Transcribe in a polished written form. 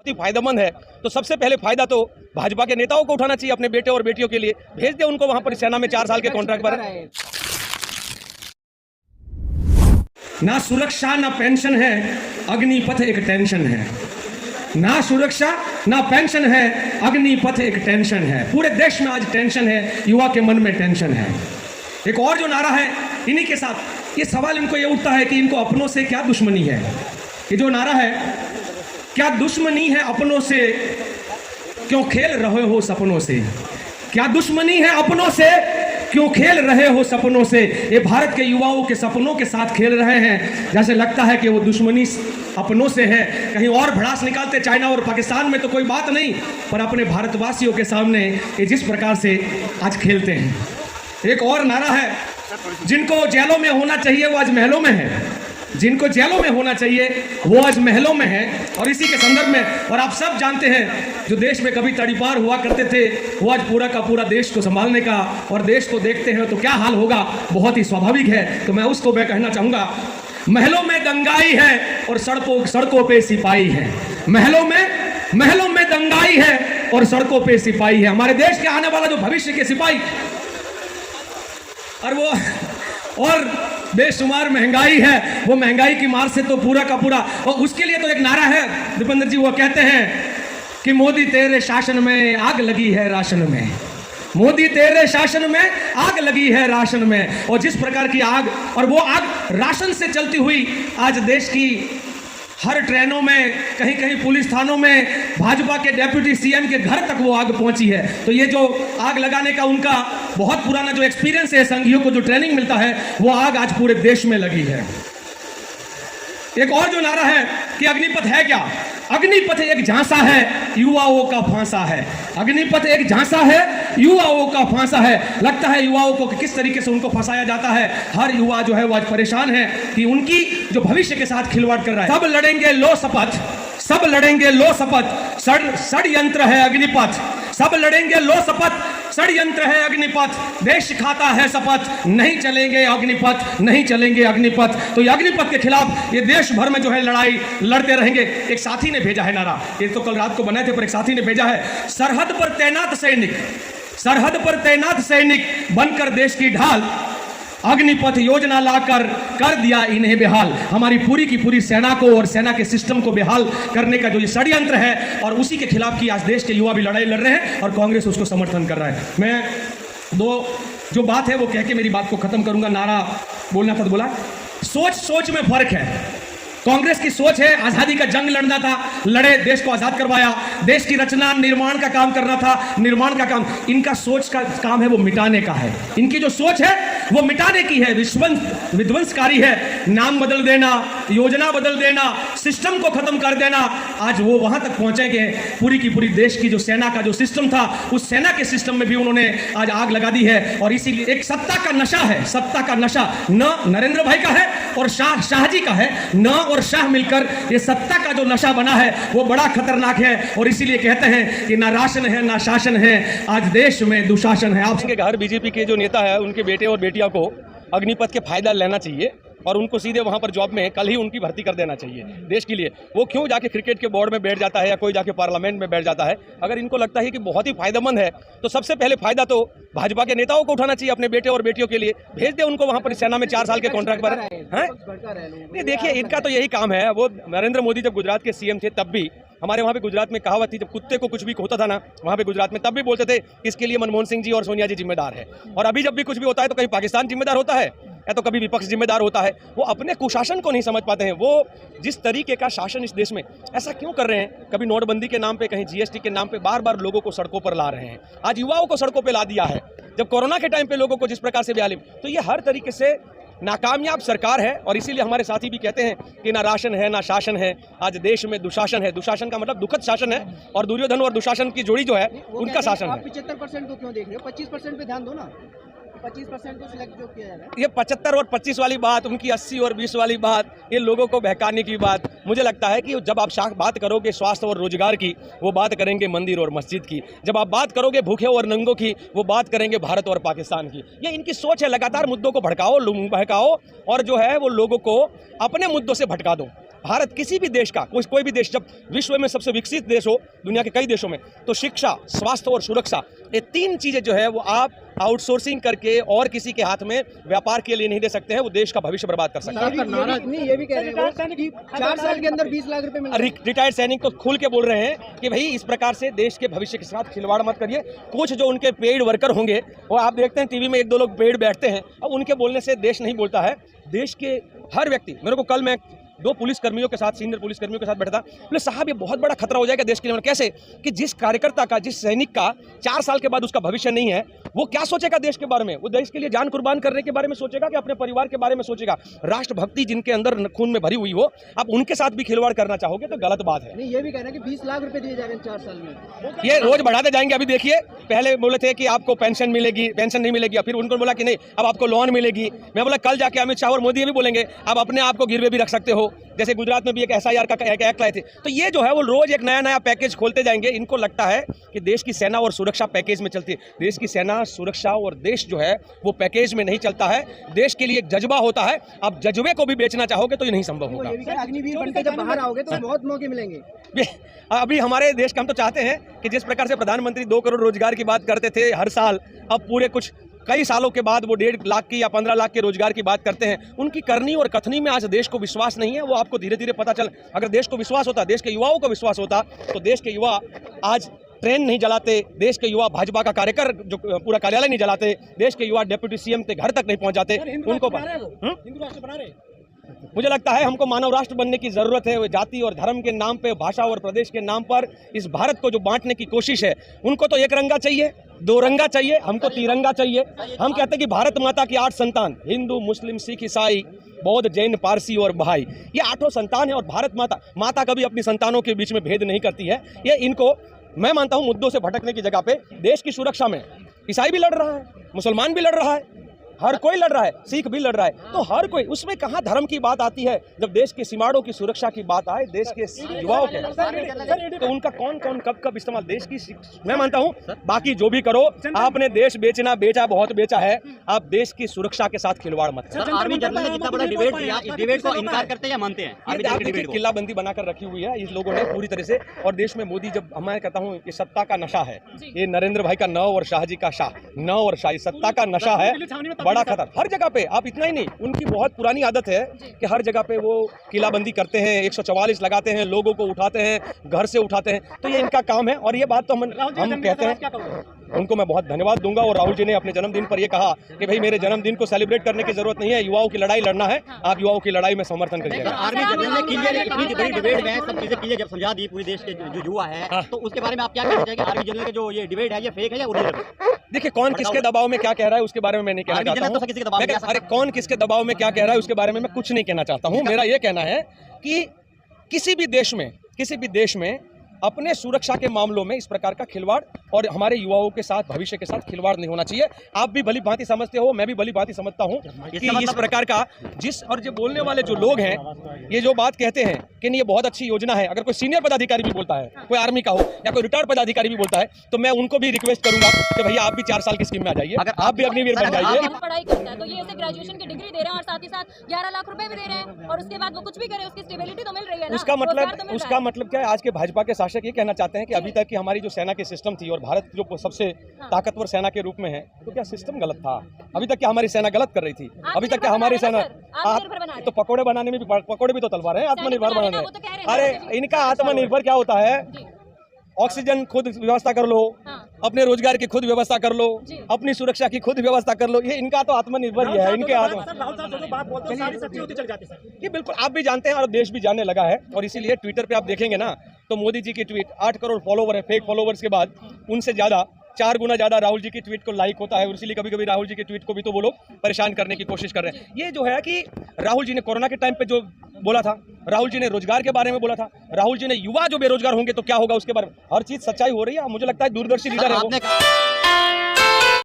बहुत ही फायदेमंद है। तो सबसे पहले फायदा तो भाजपा के नेताओं को उठाना चाहिए अपने बेटे और बेटियों के लिए, भेज दे उनको वहां पर सेना में 4 साल के कॉन्ट्रैक्ट पर। ना सुरक्षा ना पेंशन है, अग्निपथ एक टेंशन है। ना सुरक्षा ना पेंशन है, अग्निपथ एक टेंशन है। पूरे देश में आज टेंशन है, युवा के मन में टेंशन है। एक और जो नारा है इन्हीं के साथ, ये सवाल इनको ये उठता है कि इनको अपनों से क्या दुश्मनी है। ये जो नारा है, क्या दुश्मनी है अपनों से, क्यों खेल रहे हो सपनों से। क्या दुश्मनी है अपनों से, क्यों खेल रहे हो सपनों से। ये भारत के युवाओं के सपनों के साथ खेल रहे हैं। जैसे लगता है कि वो दुश्मनी अपनों से है। कहीं और भड़ास निकालते चाइना और पाकिस्तान में तो कोई बात नहीं, पर अपने भारतवासियों के सामने ये जिस प्रकार से आज खेलते हैं। एक और नारा है, जिनको जेलों में होना चाहिए वो आज महलों में है। जिनको जेलों में होना चाहिए वो आज महलों में है। और इसी के संदर्भ में, और आप सब जानते हैं, जो देश में कभी तड़ीपार हुआ करते थे वो आज पूरा का पूरा देश को संभालने का, और देश को देखते हैं तो क्या हाल होगा, बहुत ही स्वाभाविक है। तो मैं उसको मैं कहना चाहूँगा, महलों में दंगाई है और सड़कों पे सिपाही है। महलों में दंगाई है और सड़कों पे सिपाही है। हमारे देश के आने वाला जो भविष्य के सिपाही, और बेशुमार महंगाई है, वो महंगाई की मार से तो पूरा का पूरा, और उसके लिए तो एक नारा है दीपेंद्र जी, वो कहते हैं कि मोदी तेरे शासन में आग लगी है राशन में। मोदी तेरे शासन में आग लगी है राशन में। और जिस प्रकार की आग, और वो आग राशन से चलती हुई आज देश की हर ट्रेनों में, कहीं कहीं पुलिस थानों में, भाजपा के डेप्यूटी सीएम के घर तक वो आग पहुंची है। तो ये जो आग लगाने का उनका बहुत पुराना जो एक्सपीरियंस है, संघियों को जो ट्रेनिंग मिलता है, वो आग आज पूरे देश में लगी है। एक और जो नारा है कि अग्निपथ है क्या, अग्निपथ एक झांसा है, युवाओं का फांसा है। अग्निपथ एक झांसा है, युवाओं का फांसा है। लगता है युवाओं को कि किस तरीके से उनको फंसाया जाता है। हर युवा जो है वो आज परेशान है कि उनकी जो भविष्य के साथ खिलवाड़ कर रहा है। सब लड़ेंगे लो शपथ, सब लड़ेंगे लो शपथ, षड्यंत्र है अग्निपथ। सब लड़ेंगे लो शपथ, षड्यंत्र है अग्निपथ। देश खाता है शपथ, नहीं चलेंगे अग्निपथ, नहीं चलेंगे अग्निपथ। तो ये अग्निपथ के खिलाफ ये देश भर में जो है लड़ाई लड़ते रहेंगे। एक साथी ने भेजा है नारा, ये तो कल रात को बनाए थे, पर एक साथी ने भेजा है, सरहद पर तैनात सैनिक, सरहद पर तैनात सैनिक बनकर देश की ढाल, अग्निपथ योजना लाकर कर दिया इन्हें बेहाल। हमारी पूरी की पूरी सेना को और सेना के सिस्टम को बेहाल करने का जो ये षड्यंत्र है, और उसी के खिलाफ की आज देश के युवा भी लड़ाई लड़ रहे हैं और कांग्रेस उसको समर्थन कर रहा है। मैं दो जो बात है वो कह के मेरी बात को खत्म करूंगा। नारा बोलना था तो बोला। सोच में फर्क है। कांग्रेस की सोच है आजादी का जंग लड़ना था, लड़े, देश को आजाद करवाया, देश की रचना निर्माण का काम करना था, निर्माण का काम। इनका सोच का काम है वो मिटाने का है। इनकी जो सोच है वो मिटाने की है, विध्वंसकारी है। नाम बदल देना, योजना बदल देना, सिस्टम को खत्म कर देना। आज वो वहां तक पहुंचेंगे, पूरी की पूरी देश की जो सेना का जो सिस्टम था, उस सेना के सिस्टम में भी उन्होंने आज आग लगा दी है। और इसीलिए एक सत्ता का नशा है, सत्ता का नशा न नरेंद्र भाई का है और शाह जी का है, न और शाह मिलकर ये सत्ता का जो नशा बना है वो बड़ा खतरनाक है। और इसीलिए कहते हैं कि ना राशन है ना शासन है, आज देश में दुशासन है। आपके घर बीजेपी के जो नेता है, उनके बेटे और बेटियों को अग्निपथ के फायदा लेना चाहिए और उनको सीधे वहां पर जॉब में कल ही उनकी भर्ती कर देना चाहिए देश के लिए। वो क्यों जाके क्रिकेट के बोर्ड में बैठ जाता है या कोई जाके पार्लियामेंट में बैठ जाता है। अगर इनको लगता है कि बहुत ही फायदेमंद है, तो सबसे पहले फायदा तो भाजपा के नेताओं को उठाना चाहिए अपने बेटे और बेटियों के लिए, भेज दे उनको वहां पर सेना में 4 साल के कॉन्ट्रैक्ट पर। नहीं, देखिए, इनका तो यही काम है। वो नरेंद्र मोदी जब गुजरात के सीएम थे तब भी हमारे वहाँ पे गुजरात में कहावत थी, जब कुत्ते को कुछ भी होता था ना वहाँ पे गुजरात में, तब भी बोलते थे इसके लिए मनमोहन सिंह जी और सोनिया जी जिम्मेदार है। और अभी जब भी कुछ भी होता है तो कहीं पाकिस्तान जिम्मेदार होता है या तो कभी विपक्ष जिम्मेदार होता है। वो अपने कुशासन को नहीं समझ पाते हैं। वो जिस तरीके का शासन इस देश में ऐसा क्यों कर रहे हैं, कभी नोटबंदी के नाम पे, कहीं जीएसटी के नाम पे बार बार लोगों को सड़कों पर ला रहे हैं। आज युवाओं को सड़कों पर ला दिया है। जब कोरोना के टाइम पे लोगों को जिस प्रकार से बेहाली, तो ये हर तरीके से नाकामयाब सरकार है। और इसीलिए हमारे साथी भी कहते हैं कि ना राशन है ना शासन है, आज देश में दुशासन है। दुशासन का मतलब दुखद शासन है, और दुर्योधन और दुशासन की जोड़ी जो है उनका शासन है। 75% को क्यों देख रहे हो? 25% पे ध्यान दो ना। 25% को सिलेक्ट जो किया जा रहा है। ये 75 और 25 वाली बात, उनकी 80 और 20 वाली बात, ये लोगों को बहकाने की बात। मुझे लगता है कि जब आप बात करोगे स्वास्थ्य और रोजगार की, वो बात करेंगे मंदिर और मस्जिद की। जब आप बात करोगे भूखे और नंगों की, वो बात करेंगे भारत और पाकिस्तान की। ये इनकी सोच है, लगातार मुद्दों को भड़काओ और जो है वो लोगों को अपने मुद्दों से भटका दो। भारत किसी भी देश का कोई भी देश जब विश्व में सबसे विकसित देश हो दुनिया के कई देशों में, तो शिक्षा, स्वास्थ्य और सुरक्षा, ये तीन चीजें जो है वो आप आउटसोर्सिंग करके और किसी के हाथ में व्यापार के लिए नहीं दे सकते हैं, वो देश का भविष्य बर्बाद कर सकते हैं। ये भी कह रहे हैं कि 4 साल के अंदर 20 लाख रुपए मिल रहे हैं। रिटायर्ड सैनिक तो खुल के बोल रहे हैं कि भाई इस प्रकार से देश के भविष्य के साथ खिलवाड़ मत करिए। कुछ जो उनके पेड वर्कर होंगे वो आप देखते हैं टीवी में 1-2 लोग पेड बैठते हैं, अब उनके बोलने से देश नहीं बोलता है। देश के हर व्यक्ति, मेरे को कल मैं 2 पुलिसकर्मियों के साथ, सीनियर पुलिसकर्मियों के साथ बैठा था, बोले साहब ये बहुत बड़ा खतरा हो जाएगा देश के लिए। कैसे कि जिस कार्यकर्ता का, जिस सैनिक का 4 साल के बाद उसका भविष्य नहीं है, वो क्या सोचेगा देश के बारे में? वो देश के लिए जान कुर्बान करने के बारे में सोचेगा कि अपने परिवार के बारे में सोचेगा? राष्ट्रभक्ति जिनके अंदर खून में भरी हुई हो, आप उनके साथ भी खिलवाड़ करना चाहोगे तो गलत बात है। नहीं, ये भी कह रहे हैं कि 20 लाख रुपए दिए जाएंगे 4 साल में। ये रोज बढ़ाते जाएंगे। अभी देखिए, पहले बोले थे कि आपको पेंशन मिलेगी, पेंशन नहीं मिलेगी, फिर उनको बोला कि नहीं अब आपको लोन मिलेगी। मैं बोला कल जाके अमित शाह और मोदी भी बोलेंगे आप अपने आप को गिरवे भी रख सकते हो, जैसे गुजरात में भी एक SIR का एक्ट लाए थे। तो ये जो है वो रोज एक नया पैकेज खोलते जाएंगे। इनको लगता है कि देश की सेना और सुरक्षा पैकेज में चलती है। देश की सेना, सुरक्षा और देश जो है वो पैकेज में नहीं चलता है। देश के लिए एक जज्बा होता है। आप जज्बे को भी बेचना चाहोगे तो ये नहीं संभव होगा। अग्निवीर बनकर जब बाहर आओगे तो बहुत मौके मिलेंगे। अभी हमारे देश का हम तो चाहते हैं कि जिस प्रकार से प्रधानमंत्री 2 करोड़ रोजगार की बात करते थे हर साल, अब पूरे कुछ कई सालों के बाद वो 1.5 लाख की या 15 लाख के रोजगार की बात करते हैं। उनकी करनी और कथनी में आज देश को विश्वास नहीं है। वो आपको धीरे धीरे पता चल, अगर देश को विश्वास होता, देश के युवाओं को विश्वास होता, तो देश के युवा आज ट्रेन नहीं जलाते, देश के युवा भाजपा का कार्यकर जो पूरा कार्यालय नहीं जलाते, देश के युवा डिप्टी CM के घर तक नहीं पहुंच जाते। उनको मुझे लगता है हमको मानव राष्ट्र बनने की जरूरत है। जाति और धर्म के नाम पे, भाषा और प्रदेश के नाम पर इस भारत को जो बांटने की कोशिश है, उनको तो एक रंगा चाहिए, 2 रंगा चाहिए, हमको तिरंगा चाहिए। हम कहते हैं कि भारत माता की 8 संतान, हिंदू, मुस्लिम, सिख, ईसाई, बौद्ध, जैन, पारसी और बहाई, ये 8 संतान है। और भारत माता कभी अपनी संतानों के बीच में भेद नहीं करती है। ये इनको मैं मानता हूं मुद्दों से भटकने की जगह पे देश की सुरक्षा में ईसाई भी लड़ रहा है, मुसलमान भी लड़ रहा है, हर कोई लड़ रहा है, सिख भी लड़ रहा है, तो हर कोई, उसमें कहाँ धर्म की बात आती है? जब देश के सीमाओं की सुरक्षा की बात आए, देश के युवाओं के, तो उनका कौन कब इस्तेमाल देश की, मैं मानता हूँ बाकी जो भी करो, आपने देश बेचा बहुत बेचा है, आप देश की सुरक्षा के साथ खिलवाड़ मत करो। आर्मी जनरल ने जितना बड़ा डिबेट किया, इस डिबेट को इनकार करते हैं या मानते हैं? किल्लाबंदी बनाकर रखी हुई है इस लोगों ने पूरी तरह से। और देश में मोदी, जब मैं कहता हूँ ये सत्ता का नशा है, ये नरेंद्र भाई का नौ और शाह जी का शाह, नौ और शाह, सत्ता का नशा है, बड़ा खतरा हर जगह पे। आप इतना ही नहीं, उनकी बहुत पुरानी आदत है कि हर जगह पे वो किलाबंदी करते हैं, 144 लगाते हैं, लोगों को उठाते हैं, घर से उठाते हैं, तो ये इनका काम है। और ये बात तो हम कहते हैं, उनको मैं बहुत धन्यवाद दूंगा। और राहुल जी ने अपने जन्मदिन पर ये कहा कि भाई मेरे जन्मदिन को सेलिब्रेट करने की जरूरत नहीं है, युवाओं की लड़ाई लड़ना है, आप युवाओं की लड़ाई में समर्थन करिएगा। आर्मी जनरल ने क्लियर इतनी बड़ी डिबेट में सब चीजें क्लियर जब समझा दी पूरे देश के जो युवा है, तो उसके बारे में आप क्या कहना चाहेंगे? आर्मी जनरल के जो ये डिबेट है, ये फेक है या ओरिजिनल? देखिए, कौन किसके दबाव में क्या कह रहा है उसके बारे में मैं नहीं कहना चाहता हूँ। अरे कौन किसके दबाव में क्या कह रहा है उसके बारे में मैं कुछ नहीं कहना चाहता हूँ। मेरा ये कहना है कि किसी भी देश में अपने सुरक्षा के मामलों में इस प्रकार का खिलवाड़ और हमारे युवाओं के साथ, भविष्य के साथ खिलवाड़ नहीं होना चाहिए। आप भी भली भांति समझते हो, मैं भी भली भांति समझता हूं कि इस प्रकार का और जो बोलने वाले जो लोग हैं, ये जो बात कहते हैं कि नहीं ये बहुत अच्छी योजना है, अगर कोई सीनियर पदाधिकारी भी बोलता है, कोई आर्मी का हो या कोई रिटायर्ड पदाधिकारी भी बोलता है, तो मैं उनको भी रिक्वेस्ट करूंगा कि भैया आप भी 4 साल की स्कीम में आ जाइए, आप भी अग्निवीर बन जाइए। पढ़ाई करता है तो ये ऐसे ग्रेजुएशन की डिग्री दे रहे हैं और साथ ही साथ 11 लाख रुपए भी दे रहे हैं, और उसके बाद वो कुछ भी करे उसकी स्टेबिलिटी तो मिल रही है ना। उसका मतलब क्या है? आज के भाजपा के शासक ये कहना चाहते हैं कि अभी तक की हमारी जो सेना की सिस्टम थी और भारत जो सबसे ताकतवर सेना के रूप में है, तो क्या सिस्टम गलत था? अभी तक क्या हमारी सेना गलत कर रही थी? अभी तक क्या हमारी सेना तो पकोड़े बनाने में भी, पकोड़े भी तो तलवार है, आत्मनिर्भर बनाने। अरे इनका आत्मनिर्भर क्या होता है? ऑक्सीजन खुद व्यवस्था कर लो, अपने रोजगार की खुद व्यवस्था कर लो, अपनी सुरक्षा की खुद व्यवस्था कर लो, ये इनका तो आत्मनिर्भर ही है। इनके ये बिल्कुल आप भी जानते हैं और देश भी जानने लगा है। और इसीलिए ट्विटर पे आप देखेंगे ना, तो मोदी जी की ट्वीट 8 करोड़ फॉलोवर है, फेक फॉलोवर्स के बाद उनसे ज्यादा 4 गुना ज्यादा राहुल जी की ट्वीट को लाइक होता है। और इसीलिए कभी कभी राहुल जी की ट्वीट को भी तो वो लोग परेशान करने की कोशिश कर रहे हैं। ये जो है कि राहुल जी ने कोरोना के टाइम पे जो बोला था, राहुल जी ने रोजगार के बारे में बोला था, राहुल जी ने युवा जो बेरोजगार होंगे तो क्या होगा उसके बारे में, हर चीज सच्चाई हो रही है। मुझे लगता है दूरदर्शी लीडर है वो।